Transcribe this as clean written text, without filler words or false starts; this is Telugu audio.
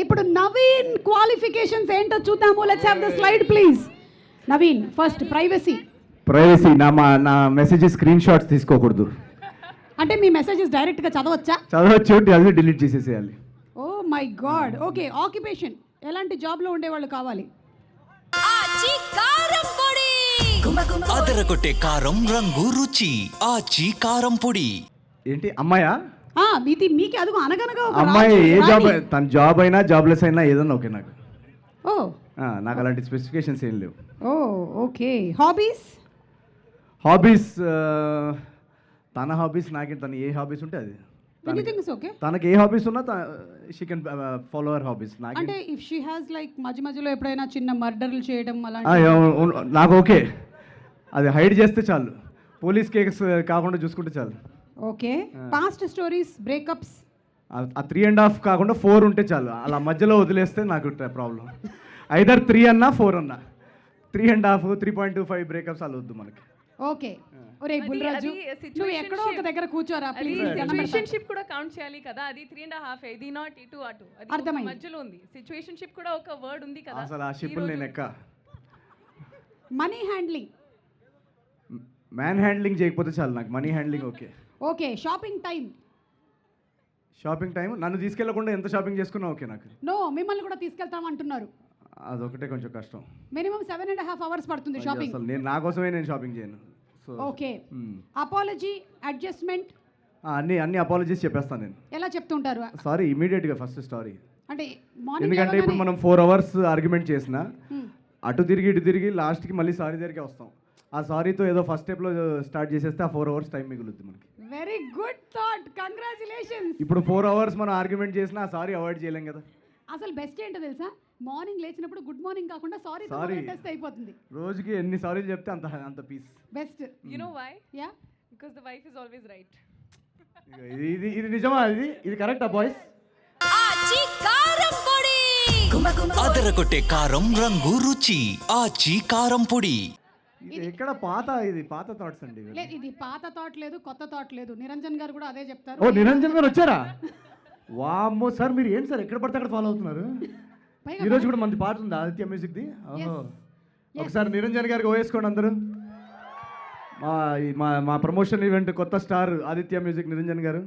ఇప్పుడు నవీన్ క్వాలిఫికేషన్స్ ఏంటో చూద్దాము. Let's have the slide please. Naveen first privacy. నా మెసేజెస్ స్క్రీన్ షాట్స్ తీసుకోకూడదు. అంటే మీ మెసేజెస్ డైరెక్ట్గా చదవచ్చా? చదవచ్చు, అది డిలీట్ చేసేసేయాలి. Oh my god. Okay, occupation ఎలాంటి జాబ్లో ఉండేవాళ్ళు కావాలి? అదరగొట్టే కారం రంగు రుచి ఆచి కారం పొడి. ఏంటి అమ్మాయా? మీకే అదుగు అనగనగా ఒక అమ్మాయి ఏ రాణి. జాబ్, తన జాబ్ అయినా జాబ్లెస్ అయినా ఏదన్నా ఓకే నాకు. ఓ నాకు అలాంటి స్పెసిఫికేషన్స్ ఏం లేవు. ఓ ఓకే. హాబీస్ తన హాబీస్ నాకే, తన ఏ హాబీస్ ఉంటే అది. Anything is okay. తనకి ఏ హాబీస్ ఉన్నా she can follow our hobbies. అంటే ఇఫ్ షీ హ్యాస్ లైక్ మధ్యలో ఎప్పుడైనా చిన్న మర్డర్లు చేయడం అలాంటి నాకు ఓకే, అది హైడ్ చేస్తే చాలు, పోలీస్ కేస్ కాకుండా చూసుకుంటే చాలు. ఓకే. పాస్ట్ స్టోరీస్, బ్రేకప్స్ ఆ 3.5 కాకుండా 4 ఉంటే చాలు. అలా మధ్యలో వదిలేస్తే నాకు ప్రాబ్లం. ఐదర్ 3 అన్నా 4 అన్నా. 3.5, 3.25 బ్రేకప్స్ అలా వద్దు మనకి. ఓకే. ఒరే బుల్రాజు, నువ్వు ఎక్కడో ఒక దగ్గర కూర్చోరా ప్లీజ్. సిచువేషన్షిప్ కూడా కౌంట్ చేయాలి కదా. అది 3.5, ఇది నాట్ ఇటు అటు, అది మధ్యలో ఉంది. సిచువేషన్షిప్ కూడా ఒక వర్డ్ ఉంది కదా. అసలు ఆ షిప్ నేను ఎక్క. Money handling. మ్యాన్ హ్యాండ్లింగ్ చేయకపోతే చాలు నాకు. Money handling okay. Okay. Shopping time. Shopping time నన్ను తీసుకెళ్లకుండా ఎంత షాపింగ్ చేసుకున్నా ఓకే నాకు. నో, మిమ్మల్ని కూడా తీసుకెళ్తాం అంటున్నారు. అదొకటే కొంచెం కష్టం. మినిమం 7.5 hours పడుతుంది షాపింగ్. అసలు నా కోసమే నేను షాపింగ్ చేయను. So okay. Apology, adjustment. అన్ని అపాలజీస్ చెప్పేస్తాను నేను. ఎలా చెప్తుంటారు? సారీ ఇమీడియట్గా ఫస్ట్ స్టారీ. అంటే మార్నింగ్, ఎందుకంటే ఇప్పుడు మనం 4 hours ఆర్గ్యుమెంట్ చేసిన అటు తిరిగి ఇటు తిరిగి లాస్ట్కి మళ్ళీ సారీ దగ్గరికి వస్తాం. ఆ సారీతో ఏదో ఫస్ట్ స్టెప్లో స్టార్ట్ చేసేస్తే ఆ 4 hours టైం మిగులుద్ది మనకి. Very good thought, congratulations. ఇప్పుడు 4 hours మనం ఆర్గ్యుమెంట్ చేసినా ఆ సారీ అవాయిడ్ చేయలేం కదా. అసలు బెస్ట్ ఏంటో తెలుసా? మార్నింగ్ లేచినప్పుడు గుడ్ మార్నింగ్ కాకుండా సారీ టెస్ట్ అయిపోతుంది. రోజుకి ఎన్ని సారీలు చెప్తే అంత peace. Best. You know why? Yeah, because the wife is always right. ఇది నిజమా? ఇది కరెక్టా బాయ్స్? అదరగొట్టే కారం రంగు రుచి ఆచి కారం పొడి. ఇది ఎక్కడ పాత థాట్స్ అండి. ఇది పాత థాట్ లేదు, కొత్త థాట్ లేదు. నిరంజన్ గారు కూడా అదే చెప్తారు. ఓ నిరంజన్ గారు వచ్చారా? వామ్మో సార్, మీరు ఏంటి సార్ ఎక్కడ పడితే అక్కడ ఫాలో అవుతున్నారు? ఈ రోజు కూడా మంది పాట ఉంది ఆదిత్య మ్యూజిక్ది. ఓహో, ఒకసారి నిరంజన్ గారికి వేసుకోండి అందరూ. మా ప్రమోషన్ ఈవెంట్ కొత్త స్టార్ ఆదిత్య మ్యూజిక్ నిరంజన్ గారు.